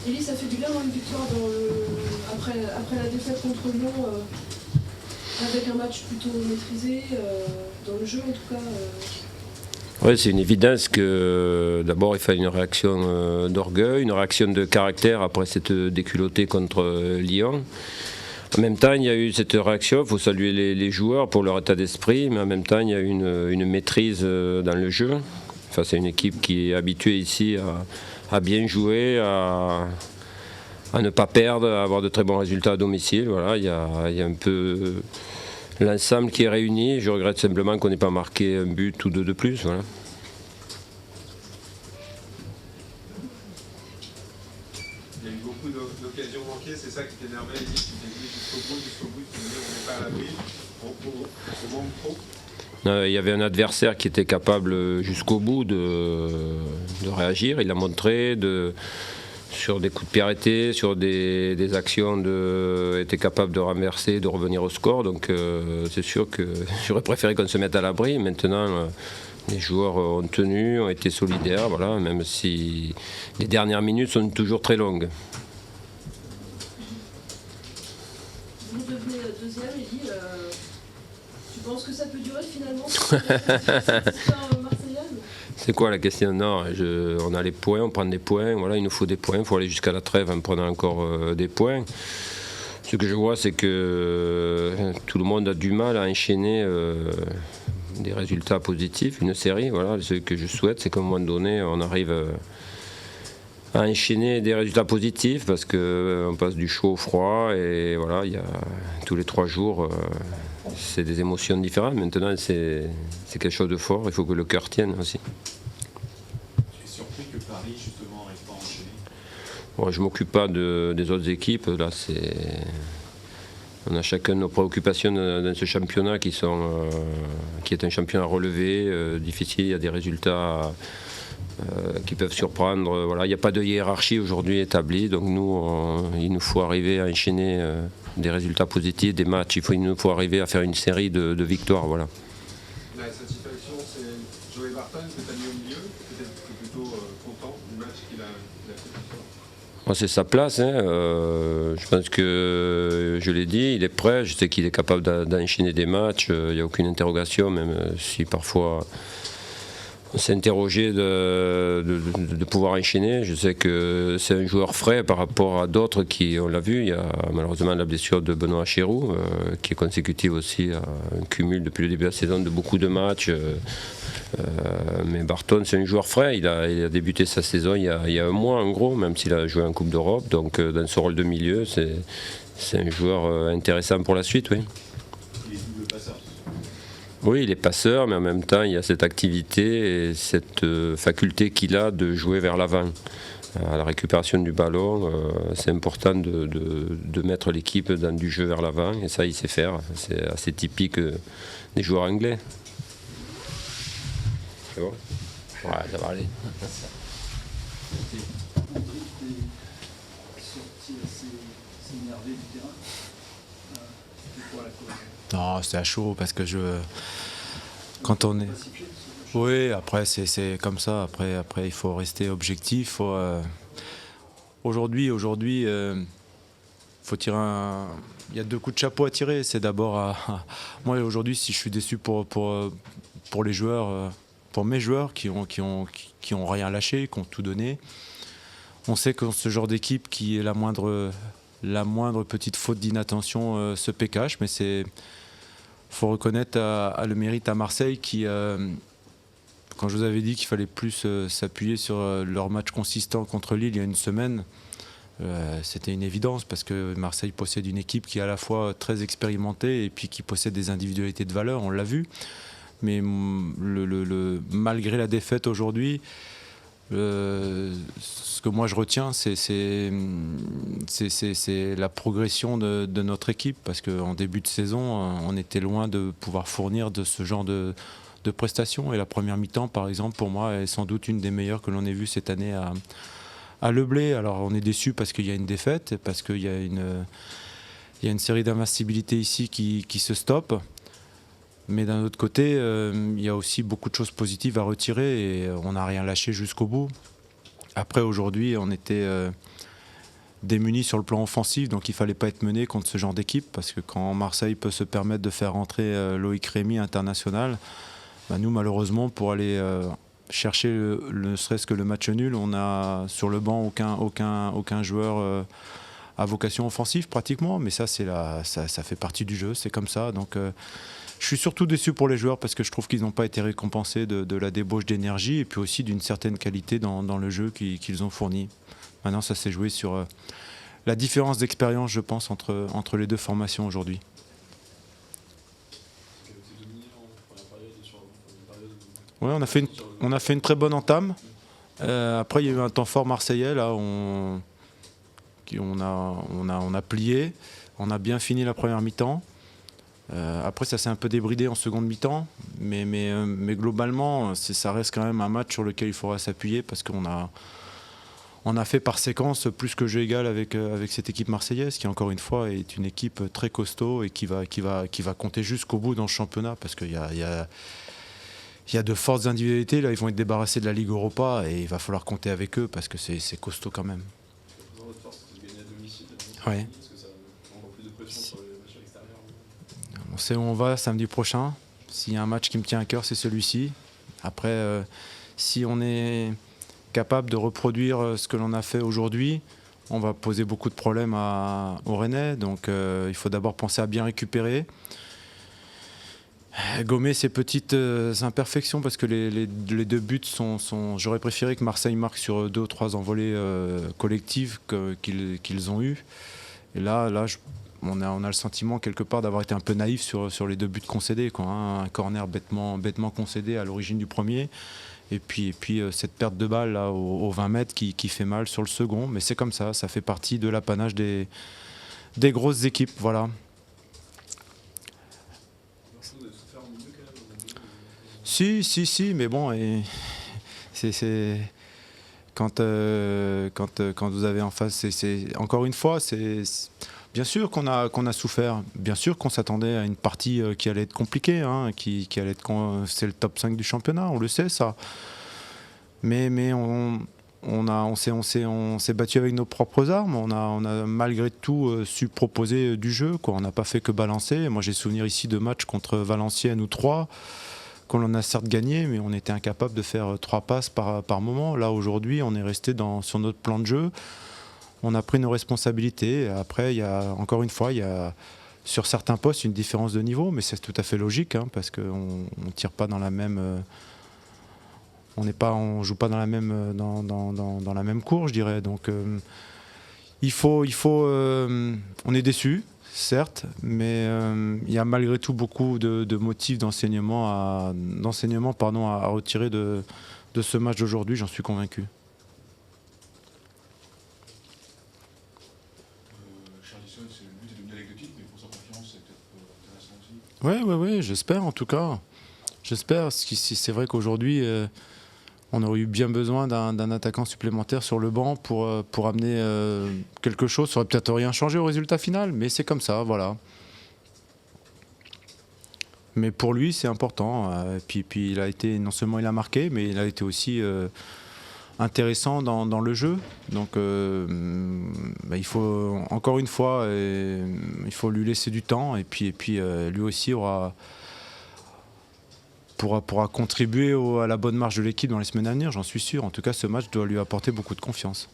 Élie, ça fait du bien une victoire après la défaite contre Lyon, avec un match plutôt maîtrisé, dans le jeu en tout cas. Oui, c'est une évidence que d'abord il fallait une réaction d'orgueil, une réaction de caractère après cette déculottée contre Lyon. En même temps, il y a eu cette réaction, il faut saluer les joueurs pour leur état d'esprit, mais en même temps, il y a eu une maîtrise dans le jeu. Enfin, c'est une équipe qui est habituée ici à bien jouer, à ne pas perdre, à avoir de très bons résultats à domicile. Voilà, il y a un peu l'ensemble qui est réuni. Je regrette simplement qu'on n'ait pas marqué un but ou deux de plus. Voilà. Il y a eu beaucoup d'occasions manquées, c'est ça qui t'énervait, tu t'es dit jusqu'au bout, tu te dis on n'est pas à l'abri, on manque trop. Il y avait un adversaire qui était capable jusqu'au bout de réagir. Il l'a montré sur des coups de pied arrêtés, sur des actions, était capable de renverser, de revenir au score. Donc c'est sûr que j'aurais préféré qu'on se mette à l'abri. Maintenant, les joueurs ont tenu, ont été solidaires, voilà, même si les dernières minutes sont toujours très longues. Vous devenez deuxième, Élie. Tu penses que ça peut durer finalement C'est quoi la question? Non, on a les points, on prend des points, voilà, il nous faut des points, il faut aller jusqu'à la trêve en prenant encore des points. Ce que je vois, c'est que tout le monde a du mal à enchaîner des résultats positifs, une série. Voilà, ce que je souhaite, c'est qu'à un moment donné, on arrive à enchaîner des résultats positifs parce qu'on passe du chaud au froid et voilà, il y a tous les 3 jours. C'est des émotions différentes. Maintenant, c'est quelque chose de fort. Il faut que le cœur tienne aussi. Tu es surpris que Paris, justement, n'arrive pas à enchaîner? Bon, je ne m'occupe pas des autres équipes. Là, on a chacun nos préoccupations dans ce championnat qui est un championnat relevé, difficile. Il y a des résultats qui peuvent surprendre. Voilà. Il n'y a pas de hiérarchie aujourd'hui établie. Donc nous, il nous faut arriver à enchaîner des résultats positifs, des matchs. Il nous faut arriver à faire une série de victoires. Voilà. La satisfaction, c'est Joey Barton que tu as mis au milieu. Peut-être que tu es plutôt content du match qu'il a fait. Bon, c'est sa place. Hein. Je pense que, je l'ai dit, il est prêt. Je sais qu'il est capable d'enchaîner des matchs. Il n'y a aucune interrogation, même si parfois on s'est interrogé de pouvoir enchaîner. Je sais que c'est un joueur frais par rapport à d'autres qui, on l'a vu, il y a malheureusement la blessure de Benoît Chérou, qui est consécutive aussi à un cumul depuis le début de la saison de beaucoup de matchs. Mais Barton, c'est un joueur frais. Il a débuté sa saison il y a un mois en gros, même s'il a joué en Coupe d'Europe. Donc dans ce rôle de milieu, c'est un joueur intéressant pour la suite. Oui. Il est double passeur. Oui, il est passeur, mais en même temps, il y a cette activité et cette faculté qu'il a de jouer vers l'avant. À la récupération du ballon, c'est important de mettre l'équipe dans du jeu vers l'avant, et ça, il sait faire. C'est assez typique des joueurs anglais. C'est bon? Ouais, ça va aller. Non, c'est à chaud parce que quand on est. Oui, après c'est comme ça. Après il faut rester objectif. Aujourd'hui, faut tirer il y a 2 coups de chapeau à tirer. C'est d'abord moi aujourd'hui, si je suis déçu pour les joueurs, pour mes joueurs qui ont rien lâché, qui ont tout donné. On sait que ce genre d'équipe qui est la moindre petite faute d'inattention se paie cash, mais il faut reconnaître le mérite à Marseille qui, quand je vous avais dit qu'il fallait plus s'appuyer sur leur match consistant contre Lille il y a une semaine, c'était une évidence parce que Marseille possède une équipe qui est à la fois très expérimentée et puis qui possède des individualités de valeur, on l'a vu. Mais malgré la défaite aujourd'hui, ce que moi je retiens, c'est la progression de notre équipe, parce qu'en début de saison, on était loin de pouvoir fournir de ce genre de prestations. Et la première mi-temps, par exemple, pour moi, est sans doute une des meilleures que l'on ait vues cette année à Le Blé. Alors on est déçu parce qu'il y a une défaite, parce qu'il y a une série d'invincibilité ici qui se stoppe. Mais d'un autre côté, il y a aussi beaucoup de choses positives à retirer et on n'a rien lâché jusqu'au bout. Après, aujourd'hui, on était démunis sur le plan offensif, donc il ne fallait pas être mené contre ce genre d'équipe, parce que quand Marseille peut se permettre de faire rentrer Loïc Rémy international, nous, malheureusement, pour aller chercher ne serait-ce que le match nul, on a sur le banc aucun joueur à vocation offensive pratiquement, mais ça fait partie du jeu, c'est comme ça. Donc je suis surtout déçu pour les joueurs parce que je trouve qu'ils n'ont pas été récompensés de la débauche d'énergie et puis aussi d'une certaine qualité dans le jeu qu'ils ont fourni. Maintenant, ça s'est joué sur la différence d'expérience, je pense, entre les deux formations aujourd'hui. Oui, on a fait une très bonne entame. Après, il y a eu un temps fort marseillais. Là, on a plié. On a bien fini la première mi-temps. Après, ça s'est un peu débridé en seconde mi-temps. Mais globalement, ça reste quand même un match sur lequel il faudra s'appuyer parce qu'on a fait par séquence plus que jeu égal avec cette équipe marseillaise qui, encore une fois, est une équipe très costaud et qui va compter jusqu'au bout dans le championnat parce qu'il y a de fortes individualités. Là, ils vont être débarrassés de la Ligue Europa et il va falloir compter avec eux parce que c'est costaud quand même. Votre force, c'est de gagner à domicile. Ouais. Est-ce que ça envoie plus de pression sur les matchs à l'extérieur? On sait où on va samedi prochain. S'il y a un match qui me tient à cœur, c'est celui-ci. Après, si on est capable de reproduire ce que l'on a fait aujourd'hui, on va poser beaucoup de problèmes aux Rennais. Donc il faut d'abord penser à bien récupérer. Gommer ces petites imperfections parce que les deux buts sont. J'aurais préféré que Marseille marque sur 2 ou 3 envolées collectives qu'ils ont eues. Et là on a le sentiment quelque part d'avoir été un peu naïf sur les 2 buts concédés, quoi, hein. Un corner bêtement concédé à l'origine du premier. Et puis cette perte de balle là, aux 20 mètres qui fait mal sur le second. Mais c'est comme ça fait partie de l'apanage des grosses équipes. Voilà. Si, mais bon, c'est quand vous avez en face, encore une fois, bien sûr qu'on a souffert, bien sûr qu'on s'attendait à une partie qui allait être compliquée, hein, qui allait être, c'est le top 5 du championnat, on le sait ça. Mais on s'est battu avec nos propres armes, on a malgré tout su proposer du jeu, quoi. On n'a pas fait que balancer. Moi j'ai souvenir ici de matchs contre Valenciennes ou 3 qu'on en a certes gagné, mais on était incapable de faire 3 passes par moment. Là aujourd'hui on est resté sur notre plan de jeu. On a pris nos responsabilités. Après, encore une fois, il y a sur certains postes une différence de niveau, mais c'est tout à fait logique, hein, parce qu'on ne tire pas dans la même, on joue pas dans la même dans la même cour, je dirais. Donc, on est déçu, certes, mais il y a malgré tout beaucoup de motifs d'enseignement à retirer de ce match d'aujourd'hui. J'en suis convaincu. Oui, j'espère en tout cas. J'espère. C'est vrai qu'aujourd'hui, on aurait eu bien besoin d'un attaquant supplémentaire sur le banc pour amener quelque chose. Ça aurait peut-être rien changé au résultat final, mais c'est comme ça, voilà. Mais pour lui, c'est important. Puis il a été, non seulement il a marqué, mais il a été aussi intéressant dans le jeu. Donc il faut, encore une fois, il faut lui laisser du temps. Et puis lui aussi pourra contribuer à la bonne marche de l'équipe dans les semaines à venir, j'en suis sûr. En tout cas, ce match doit lui apporter beaucoup de confiance.